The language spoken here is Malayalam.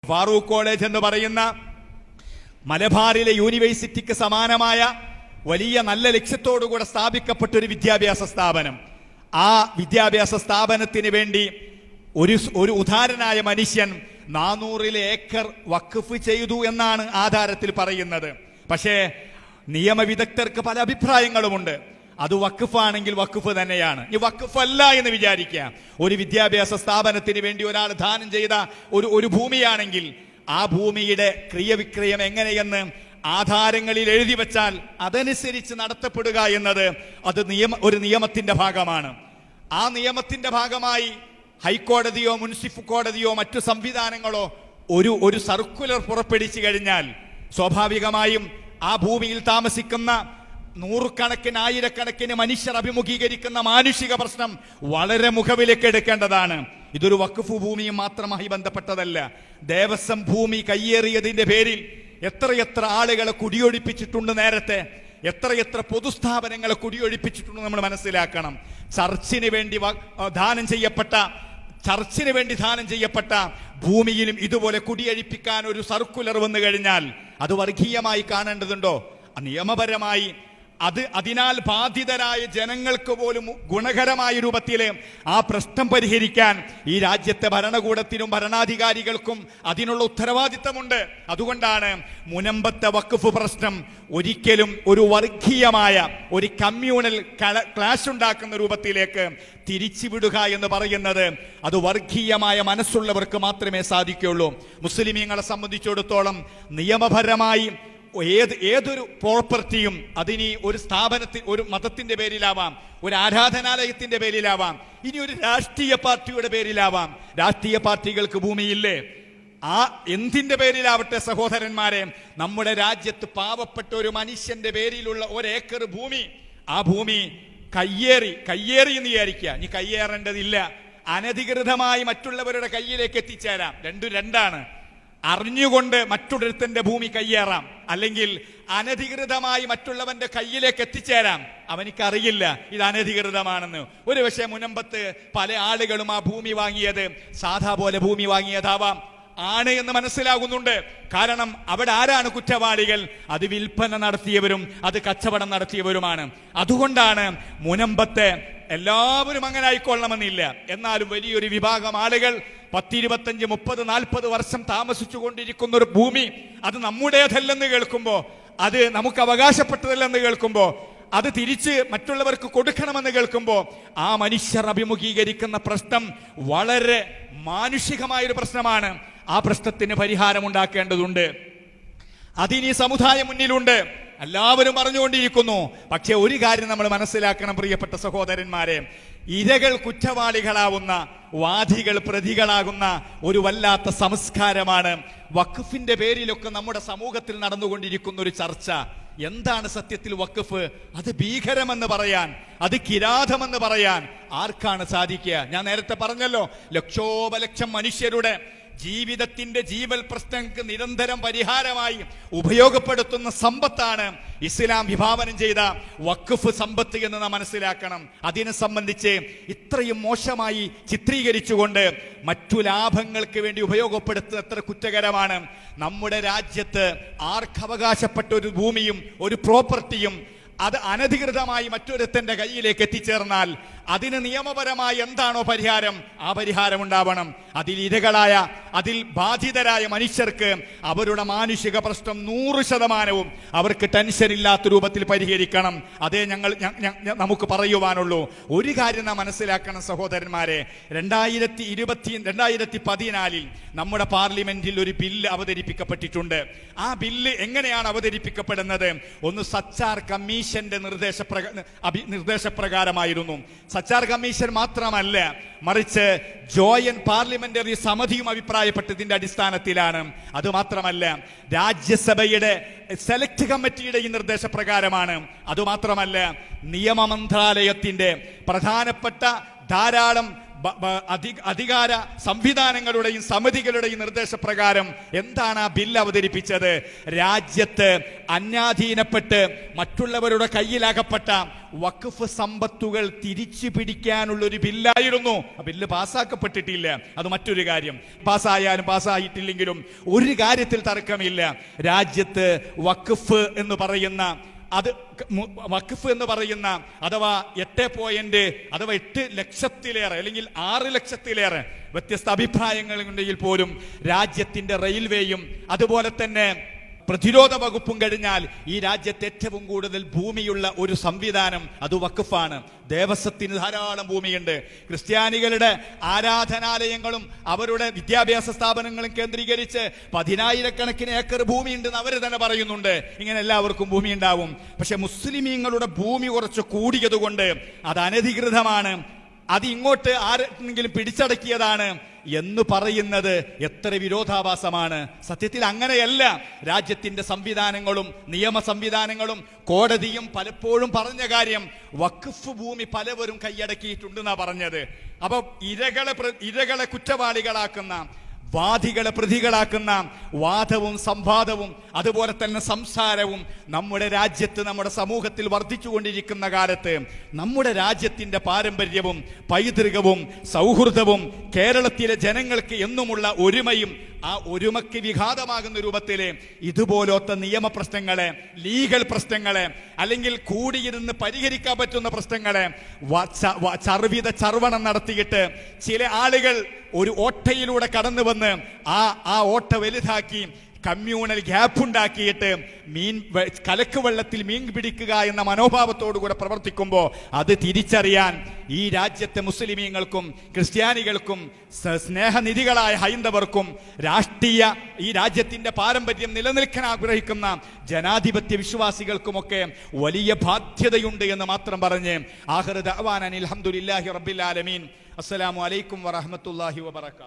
ഫാറൂഖ് കോളേജ് എന്ന് പറയുന്ന മലബാറിലെ യൂണിവേഴ്സിറ്റിക്ക് സമാനമായ വലിയ നല്ല ലക്ഷ്യത്തോടുകൂടെ സ്ഥാപിക്കപ്പെട്ട ഒരു വിദ്യാഭ്യാസ സ്ഥാപനം. ആ വിദ്യാഭ്യാസ സ്ഥാപനത്തിന് വേണ്ടി ഒരു ഉദാരനായ മനുഷ്യൻ 400 ഏക്കർ വഖഫ് ചെയ്തു എന്നാണ് ആധാരത്തിൽ പറയുന്നത്. പക്ഷേ നിയമവിദഗ്ധർക്ക് പല അഭിപ്രായങ്ങളുമുണ്ട്. അത് വഖഫാണെങ്കിൽ വഖഫ് തന്നെയാണ്. ഈ വഖഫ് അല്ല എന്ന് വിചാരിക്കുക. ഒരു വിദ്യാഭ്യാസ സ്ഥാപനത്തിന് വേണ്ടി ഒരാൾ ദാനം ചെയ്ത ഒരു ഭൂമിയാണെങ്കിൽ ആ ഭൂമിയുടെ ക്രിയവിക്രയം എങ്ങനെയെന്ന് ആധാരങ്ങളിൽ എഴുതി വെച്ചാൽ അതനുസരിച്ച് നടത്തപ്പെടുക എന്നത് ഒരു നിയമത്തിന്റെ ഭാഗമാണ്. ആ നിയമത്തിന്റെ ഭാഗമായി ഹൈക്കോടതിയോ മുനിസിപ്പൽ കോടതിയോ മറ്റു സംവിധാനങ്ങളോ ഒരു സർക്കുലർ പുറപ്പെടുവിച്ചു കഴിഞ്ഞാൽ സ്വാഭാവികമായും ആ ഭൂമിയിൽ താമസിക്കുന്ന നൂറുകണക്കിന് ആയിരക്കണക്കിന് മനുഷ്യർ അഭിമുഖീകരിക്കുന്ന മാനുഷിക പ്രശ്നം വളരെ മുഖവിലേക്ക് എടുക്കേണ്ടതാണ്. ഇതൊരു വഖഫ് ഭൂമിയും മാത്രമായി ബന്ധപ്പെട്ടതല്ല. ദേവസ്വം ഭൂമി കയ്യേറിയതിന്റെ പേരിൽ എത്രയെത്ര ആളുകളെ കുടിയൊഴിപ്പിച്ചിട്ടുണ്ട്. നേരത്തെ എത്രയെത്ര പൊതുസ്ഥാപനങ്ങളെ കുടിയൊഴിപ്പിച്ചിട്ടുണ്ട് നമ്മൾ മനസ്സിലാക്കണം. ചർച്ചിന് വേണ്ടി ദാനം ചെയ്യപ്പെട്ട ഭൂമിയിലും ഇതുപോലെ കുടിയൊഴിപ്പിക്കാൻ ഒരു സർക്കുലർ വന്നു കഴിഞ്ഞാൽ അത് വർഗീയമായി കാണേണ്ടതുണ്ടോ? നിയമപരമായി അതിനാൽ ബാധിതരായ ജനങ്ങൾക്ക് പോലും ഗുണകരമായ രൂപത്തിൽ ആ പ്രശ്നം പരിഹരിക്കാൻ ഈ രാജ്യത്തെ ഭരണകൂടത്തിനും ഭരണാധികാരികൾക്കും അതിനുള്ള ഉത്തരവാദിത്തമുണ്ട്. അതുകൊണ്ടാണ് മുനമ്പത്തെ വഖഫ് പ്രശ്നം ഒരിക്കലും ഒരു വർഗീയമായ ഒരു കമ്മ്യൂണൽ ക്ലാഷ് ഉണ്ടാക്കുന്ന രൂപത്തിലേക്ക് തിരിച്ചുവിടുക എന്ന് പറയുന്നത് അത് വർഗീയമായ മനസ്സുള്ളവർക്ക് മാത്രമേ സാധിക്കുകയുള്ളൂ. മുസ്ലിമീങ്ങളെ സംബന്ധിച്ചിടത്തോളം നിയമപരമായി ഏതൊരു പ്രോപ്പർട്ടിയും അതിനി ഒരു സ്ഥാപനത്തിൽ ഒരു മതത്തിന്റെ പേരിലാവാം, ഒരു ആരാധനാലയത്തിന്റെ പേരിലാവാം, ഇനി ഒരു രാഷ്ട്രീയ പാർട്ടിയുടെ പേരിലാവാം. രാഷ്ട്രീയ പാർട്ടികൾക്ക് ഭൂമിയില്ലേ? ആ എന്തിന്റെ പേരിലാവട്ടെ സഹോദരന്മാരെ, നമ്മുടെ രാജ്യത്ത് പാവപ്പെട്ട ഒരു മനുഷ്യന്റെ പേരിലുള്ള 1 ഏക്കർ ഭൂമി, ആ ഭൂമി കയ്യേറി എന്ന് വിചാരിക്കുക. ഇനി കയ്യേറേണ്ടതില്ല, അനധികൃതമായി മറ്റുള്ളവരുടെ കയ്യിലേക്ക് എത്തിച്ചേരാം. രണ്ടാണ്. അറിഞ്ഞുകൊണ്ട് മറ്റൊരുത്തന്റെ ഭൂമി കയ്യേറാം, അല്ലെങ്കിൽ അനധികൃതമായി മറ്റുള്ളവന്റെ കയ്യിലേക്ക് എത്തിച്ചേരാം. അവനിക്കറിയില്ല ഇത് അനധികൃതമാണെന്ന്. ഒരു പക്ഷേ മുനമ്പത്ത് പല ആളുകളും ആ ഭൂമി വാങ്ങിയത് സാധാ പോലെ ഭൂമി വാങ്ങിയതാവാം. ആണ് എന്ന് മനസ്സിലാകുന്നുണ്ട്. കാരണം അവിടെ ആരാണ് കുറ്റവാളികൾ? അത് വിൽപ്പന നടത്തിയവരും അത് കച്ചവടം നടത്തിയവരുമാണ്. അതുകൊണ്ടാണ് മുനമ്പത്തെ എല്ലാവരും അങ്ങനെ ആയിക്കൊള്ളണമെന്നില്ല. എന്നാലും വലിയൊരു വിഭാഗം ആളുകൾ 10, 25, 30, 40 വർഷം താമസിച്ചു കൊണ്ടിരിക്കുന്ന ഒരു ഭൂമി അത് നമ്മുടേതല്ലെന്ന് കേൾക്കുമ്പോൾ, അത് നമുക്ക് അവകാശപ്പെട്ടതല്ലെന്ന് കേൾക്കുമ്പോൾ, അത് തിരിച്ച് മറ്റുള്ളവർക്ക് കൊടുക്കണമെന്ന് കേൾക്കുമ്പോൾ ആ മനുഷ്യർ അഭിമുഖീകരിക്കുന്ന പ്രശ്നം വളരെ മാനുഷികമായൊരു പ്രശ്നമാണ്. ആ പ്രശ്നത്തിന് പരിഹാരമുണ്ടാക്കേണ്ടതുണ്ട്. അതിനി സമുദായം മുന്നിലുണ്ട്, എല്ലാവരും പറഞ്ഞുകൊണ്ടിരിക്കുന്നു. പക്ഷെ ഒരു കാര്യം നമ്മൾ മനസ്സിലാക്കണം പ്രിയപ്പെട്ട സഹോദരന്മാരെ, ഇരകൾ കുറ്റവാളികളാവുന്ന, വാദികൾ പ്രതികളാകുന്ന ഒരു വല്ലാത്ത സംസ്കാരമാണ് വഖഫിന്റെ പേരിലൊക്കെ നമ്മുടെ സമൂഹത്തിൽ നടന്നുകൊണ്ടിരിക്കുന്ന ഒരു ചർച്ച. എന്താണ് സത്യത്തിൽ വഖഫ്? അത് ഭീകരമെന്ന് പറയാൻ, അത് കിരാതമെന്ന് പറയാൻ ആർക്കാണ് സാധിക്കുക? ഞാൻ നേരത്തെ പറഞ്ഞല്ലോ, ലക്ഷോപലക്ഷം മനുഷ്യരുടെ ജീവിതത്തിന്റെ ജീവൽ പ്രശ്നങ്ങൾക്ക് നിരന്തരം പരിഹാരമായി ഉപയോഗപ്പെടുത്തുന്ന സമ്പത്താണ് ഇസ്ലാം വിഭാവനം ചെയ്ത വഖഫ് സമ്പത്ത് എന്ന് നാം മനസ്സിലാക്കണം. അതിനെ സംബന്ധിച്ച് ഇത്രയും മോശമായി ചിത്രീകരിച്ചുകൊണ്ട് മറ്റു ലാഭങ്ങൾക്ക് വേണ്ടി ഉപയോഗപ്പെടുത്തുന്നത് എത്ര കുറ്റകരമാണ്. നമ്മുടെ രാജ്യത്ത് ആർക്കവകാശപ്പെട്ട ഒരു ഭൂമിയും ഒരു പ്രോപ്പർട്ടിയും അത് അനധികൃതമായി മറ്റൊരുത്തന്റെ കയ്യിലേക്ക് എത്തിച്ചേർന്നാൽ അതിന് നിയമപരമായി എന്താണോ പരിഹാരം, ആ പരിഹാരം ഉണ്ടാവണം. അതിൽ ബാധിതരായ മനുഷ്യർക്ക് അവരുടെ മാനുഷിക പ്രശ്നം 100% അവർക്ക് ടെൻഷൻ ഇല്ലാത്ത രൂപത്തിൽ പരിഹരിക്കണം. അതേ നമുക്ക് പറയുവാനുള്ളൂ. ഒരു കാര്യം നാം മനസ്സിലാക്കണം സഹോദരന്മാരെ, 2014 നമ്മുടെ പാർലമെന്റിൽ ഒരു ബില്ല് അവതരിപ്പിക്കപ്പെട്ടിട്ടുണ്ട്. ആ ബില്ല് എങ്ങനെയാണ് അവതരിപ്പിക്കപ്പെടുന്നത്? ഒന്ന് സച്ചാർ കമ്മീഷന്റെ നിർദ്ദേശപ്രകാരമായിരുന്നു. സച്ചാർ കമ്മീഷൻ മാത്രമല്ല, മറിച്ച് ജോയിന്റ് പാർലമെന്ററി സമിതിയും അഭിപ്രായപ്പെട്ടതിന്റെ അടിസ്ഥാനത്തിലാണ്. അതുമാത്രമല്ല, രാജ്യസഭയുടെ സെലക്ട് കമ്മിറ്റിയുടെ ഈ നിർദ്ദേശപ്രകാരമാണ്. അതുമാത്രമല്ല, നിയമ മന്ത്രാലയത്തിന്റെ പ്രധാനപ്പെട്ട ധാരാളം അധികാര സംവിധാനങ്ങളുടെയും സമിതികളുടെയും നിർദ്ദേശപ്രകാരം എന്താണ് ആ ബില്ല് അവതരിപ്പിച്ചത്? രാജ്യത്ത് അന്യാധീനപ്പെട്ട് മറ്റുള്ളവരുടെ കയ്യിലാകപ്പെട്ട വഖഫ് സമ്പത്തുകൾ തിരിച്ചു പിടിക്കാനുള്ള ഒരു ബില്ലായിരുന്നു. ആ ബില്ല് പാസ്സാക്കപ്പെട്ടിട്ടില്ല, അത് മറ്റൊരു കാര്യം. പാസ്സായാലും പാസ്സായിട്ടില്ലെങ്കിലും ഒരു കാര്യത്തിൽ തർക്കമില്ല. രാജ്യത്ത് വഖഫ് എന്ന് പറയുന്ന അഥവാ 8 ലക്ഷത്തിലേറെ അല്ലെങ്കിൽ 6 ലക്ഷത്തിലേറെ വ്യത്യസ്ത അഭിപ്രായങ്ങളുണ്ടെങ്കിൽ പോലും രാജ്യത്തിന്റെ റെയിൽവേയും അതുപോലെ തന്നെ പ്രതിരോധ വകുപ്പും കഴിഞ്ഞാൽ ഈ രാജ്യത്ത് ഏറ്റവും കൂടുതൽ ഭൂമിയുള്ള ഒരു സംവിധാനം അത് വഖഫാണ്. ദേവസ്വത്തിന് ധാരാളം ഭൂമിയുണ്ട്. ക്രിസ്ത്യാനികളുടെ ആരാധനാലയങ്ങളും അവരുടെ വിദ്യാഭ്യാസ സ്ഥാപനങ്ങളും കേന്ദ്രീകരിച്ച് 10,000-കണക്കിന് ഏക്കർ ഭൂമിയുണ്ടെന്ന് അവർ തന്നെ പറയുന്നുണ്ട്. ഇങ്ങനെ എല്ലാവർക്കും ഭൂമി ഉണ്ടാവും. പക്ഷെ മുസ്ലിമീങ്ങളുടെ ഭൂമി കുറച്ച് കൂടിയതുകൊണ്ട് അത് അനധികൃതമാണ്, അത് ഇങ്ങോട്ട് ആരെങ്കിലും പിടിച്ചടക്കിയതാണ് എന്ന് പറയുന്നത് എത്ര വിരോധാഭാസമാണ്. സത്യത്തിൽ അങ്ങനെയല്ല. രാജ്യത്തിന്റെ സംവിധാനങ്ങളും നിയമ സംവിധാനങ്ങളും കോടതിയും പലപ്പോഴും പറഞ്ഞ കാര്യം വഖഫ് ഭൂമി പലവരും കൈയടക്കിയിട്ടുണ്ടെന്നാ പറഞ്ഞത്. അപ്പൊ ഇരകളെ കുറ്റവാളികളാക്കുന്ന, വാദികളെ പ്രതികളാക്കുന്ന വാദവും സംവാദവും അതുപോലെ തന്നെ സംസാരവും നമ്മുടെ രാജ്യത്ത്, നമ്മുടെ സമൂഹത്തിൽ വർദ്ധിച്ചുകൊണ്ടിരിക്കുന്ന കാലത്ത് നമ്മുടെ രാജ്യത്തിന്റെ പാരമ്പര്യവും പൈതൃകവും സൗഹൃദവും കേരളത്തിലെ ജനങ്ങൾക്ക് എന്നുമുള്ള ഒരുമയും ആ ഒരുമയ്ക്ക് വിഘാതമാകുന്ന രൂപത്തില് ഇതുപോലത്തെ നിയമ പ്രശ്നങ്ങളെ, ലീഗൽ പ്രശ്നങ്ങളെ, അല്ലെങ്കിൽ കൂടിയിരുന്ന് പരിഹരിക്കാൻ പറ്റുന്ന പ്രശ്നങ്ങളെ ചർവണം നടത്തിയിട്ട് ചില ആളുകൾ ഒരു ഓട്ടയിലൂടെ കടന്നു വന്ന് ആ ഓട്ട വലുതാക്കി കമ്മ്യൂണൽ ഗ്യാപ്പ് ഉണ്ടാക്കിയിട്ട് കലക്ക് വെള്ളത്തിൽ മീൻ പിടിക്കുക എന്ന മനോഭാവത്തോടു കൂടെ പ്രവർത്തിക്കുമ്പോൾ അത് തിരിച്ചറിയാൻ ഈ രാജ്യത്തെ മുസ്ലിമീങ്ങൾക്കും ക്രിസ്ത്യാനികൾക്കും സ്നേഹനിധികളായ ഹൈന്ദവർക്കും ഈ രാജ്യത്തിന്റെ പാരമ്പര്യം നിലനിൽക്കാൻ ആഗ്രഹിക്കുന്ന ജനാധിപത്യ വിശ്വാസികൾക്കുമൊക്കെ വലിയ ബാധ്യതയുണ്ട് എന്ന് മാത്രം പറഞ്ഞ് ആഖിറു ദഅ്വാനാ അൽഹംദുലില്ലാഹി റബ്ബിൽ ആലമീൻ. അസ്സലാമു അലൈക്കും വറഹ്മത്തുള്ളാഹി വബറകാതുഹു.